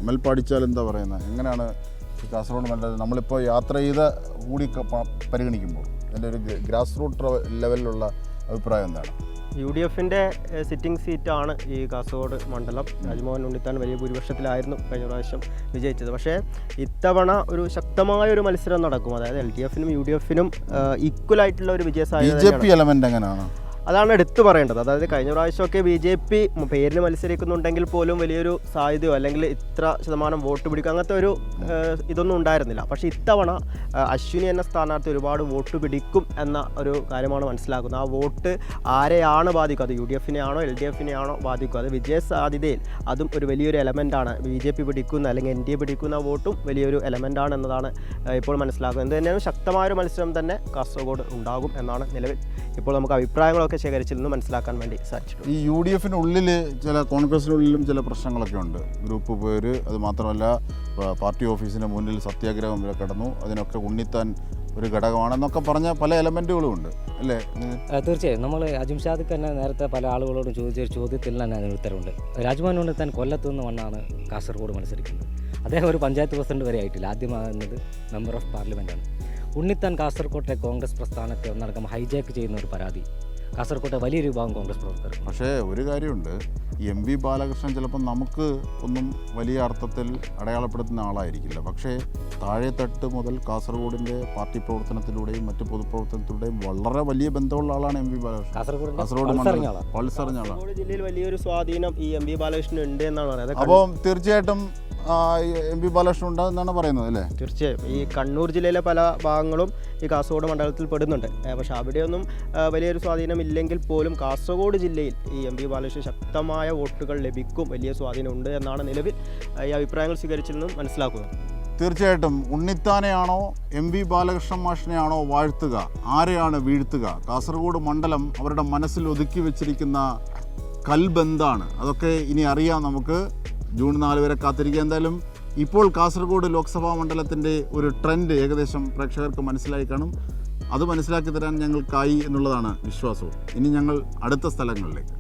അമൽ പഠിച്ചാൽ എന്താ പറയുന്നത്? എങ്ങനെയാണ് കാസർഗോഡ് മണ്ഡലത്തിൽ നമ്മളിപ്പോൾ യാത്ര ചെയ്ത കൂടി പരിഗണിക്കുമ്പോൾ അതിൻ്റെ ഒരു ഗ്രാസ് റൂട്ട് ലെവലിലുള്ള അഭിപ്രായം എന്താണ്? UDFൻ്റെ സിറ്റിംഗ് സീറ്റാണ് ഈ കാസർഗോഡ് മണ്ഡലം. രാജ്മോഹൻ ഉണ്ണിത്താൻ വലിയ ഭൂരിപക്ഷത്തിലായിരുന്നു കഴിഞ്ഞ പ്രാവശ്യം വിജയിച്ചത്. പക്ഷേ ഇത്തവണ ഒരു ശക്തമായ ഒരു മത്സരം നടക്കും. അതായത് LDFനും UDFനും ഈക്വലായിട്ടുള്ള ഒരു വിജയസാധ്യത. BJP എലമെന്റ് എങ്ങനെയാണ്? അതാണ് എടുത്തു പറയേണ്ടത്. അതായത് കഴിഞ്ഞ പ്രാവശ്യമൊക്കെ BJP പേരിന് മത്സരിക്കുന്നുണ്ടെങ്കിൽ പോലും വലിയൊരു സാധ്യതയോ അല്ലെങ്കിൽ ഇത്ര ശതമാനം വോട്ട് പിടിക്കുക അങ്ങനത്തെ ഒരു ഇതൊന്നും ഉണ്ടായിരുന്നില്ല. പക്ഷേ ഇത്തവണ അശ്വിനി എന്ന സ്ഥാനാർത്ഥി ഒരുപാട് വോട്ട് പിടിക്കും എന്ന ഒരു കാര്യമാണ് മനസ്സിലാക്കുന്നത്. ആ വോട്ട് ആരെയാണ് ബാധിക്കുക? അത് UDFനെയാണോ LDFനെയാണോ ബാധിക്കുക? അത് വിജയ സാധ്യതയിൽ അതും ഒരു വലിയൊരു എലമെൻ്റാണ്. BJP പിടിക്കുന്ന അല്ലെങ്കിൽ NDA പിടിക്കുന്ന വോട്ടും വലിയൊരു എലമെൻ്റാണ് എന്നതാണ് ഇപ്പോൾ മനസ്സിലാക്കുന്നത്. എന്ത് തന്നെയാണ് ശക്തമായൊരു മത്സരം തന്നെ കാസർഗോഡ് ഉണ്ടാകും എന്നാണ് നിലവിൽ ഇപ്പോൾ നമുക്ക് അഭിപ്രായങ്ങളൊക്കെ ശേഖരിച്ചിൽ നിന്ന് മനസ്സിലാക്കാൻ വേണ്ടി സാധിച്ചിട്ടുണ്ട്. ഈ UDFനുള്ളിൽ ചില കോൺഗ്രസിനുള്ളിലും ചില പ്രശ്നങ്ങളൊക്കെ ഉണ്ട്. ഗ്രൂപ്പ് പേര്, അത് മാത്രമല്ല പാർട്ടി ഓഫീസിന് മുന്നിൽ സത്യാഗ്രഹം വരെ കടന്നു, അതിനൊക്കെ ഉണ്ണിത്താൻ ഒരു ഘടകമാണെന്നൊക്കെ പറഞ്ഞ പല എലമെൻറ്റുകളും ഉണ്ട് അല്ലേ? തീർച്ചയായും. നമ്മൾ അജിംഷാദ് തന്നെ നേരത്തെ പല ആളുകളോടും ചോദിച്ചൊരു ചോദ്യത്തിൽ തന്നെ അതിന് ഉത്തരവുണ്ട്. രാജ്മോഹൻ ഉണ്ണിത്താൻ കൊല്ലത്തു നിന്ന് വന്നാണ് കാസർഗോഡ് മത്സരിക്കുന്നത്. അദ്ദേഹം ഒരു പഞ്ചായത്ത് പ്രസിഡന്റ് വരെ ആയിട്ടില്ല. ആദ്യമാകുന്നത് മെമ്പർ ഓഫ് പാർലമെൻറ്റാണ്. ഉണ്ണിത്താൻ കാസർഗോട്ടെ കോൺഗ്രസ് പ്രസ്ഥാനത്തെ ഒന്നടക്കം ഹൈജാക്ക് ചെയ്യുന്ന ഒരു പരാതി കാസർഗോട്ടെ വലിയൊരു വിഭാഗം കോൺഗ്രസ് പ്രവർത്തകർ. പക്ഷേ ഒരു കാര്യമുണ്ട്, ഈ MV ബാലകൃഷ്ണൻ ചിലപ്പോൾ നമുക്ക് ഒന്നും വലിയ അർത്ഥത്തിൽ അടയാളപ്പെടുത്തുന്ന ആളായിരിക്കില്ല. പക്ഷേ താഴെത്തട്ട് മുതൽ കാസർഗോഡിൻ്റെ പാർട്ടി പ്രവർത്തനത്തിലൂടെയും മറ്റ് പൊതുപ്രവർത്തനത്തിലൂടെയും വളരെ വലിയ ബന്ധമുള്ള ആളാണ് MV ബാലകൃഷ്ണൻ. കാസർഗോഡ് പൾസറിഞ്ഞ ആളാണ്. ജില്ലയിൽ വലിയൊരു സ്വാധീനം ഈ MV ബാലകൃഷ്ണൻ ഉണ്ട് എന്നാണ് പറയുന്നത്. അപ്പോൾ തീർച്ചയായിട്ടും MV ബാലകൃഷ്ണൻ ഉണ്ടെന്നാണ് പറയുന്നത് അല്ലേ? തീർച്ചയായും. ഈ കണ്ണൂർ ജില്ലയിലെ പല ഭാഗങ്ങളും ഈ കാസർഗോഡ് മണ്ഡലത്തിൽ പെടുന്നുണ്ട്. പക്ഷേ അവിടെയൊന്നും വലിയൊരു സ്വാധീനം ഇല്ലെങ്കിൽ പോലും കാസർഗോഡ് ജില്ലയിൽ ഈ MV ബാലകൃഷ്ണൻ ശക്തമായ വോട്ടുകൾ ലഭിക്കും, വലിയ സ്വാധീനമുണ്ട് എന്നാണ് നിലവിൽ ഈ അഭിപ്രായങ്ങൾ സ്വീകരിച്ചിൽ നിന്നും മനസ്സിലാക്കുന്നത്. തീർച്ചയായിട്ടും ഉണ്ണിത്താനെയാണോ MV ബാലകൃഷ്ണൻ മാഷിനെയാണോ വാഴ്ത്തുക, ആരെയാണ് വീഴ്ത്തുക? കാസർഗോഡ് മണ്ഡലം അവരുടെ മനസ്സിൽ ഒതുക്കി വെച്ചിരിക്കുന്ന കൽബന്താണ്. അതൊക്കെ ഇനി അറിയാം നമുക്ക്. ജൂൺ 4 വരെ കാത്തിരിക്കുക. എന്തായാലും ഇപ്പോൾ കാസർഗോഡ് ലോക്സഭാ മണ്ഡലത്തിൻ്റെ ഒരു ട്രെൻഡ് ഏകദേശം പ്രേക്ഷകർക്ക് മനസ്സിലായി കാണും. അത് മനസ്സിലാക്കി തരാൻ ഞങ്ങൾക്കായി എന്നുള്ളതാണ് വിശ്വാസവും. ഇനി ഞങ്ങൾ അടുത്ത സ്ഥലങ്ങളിലേക്ക്.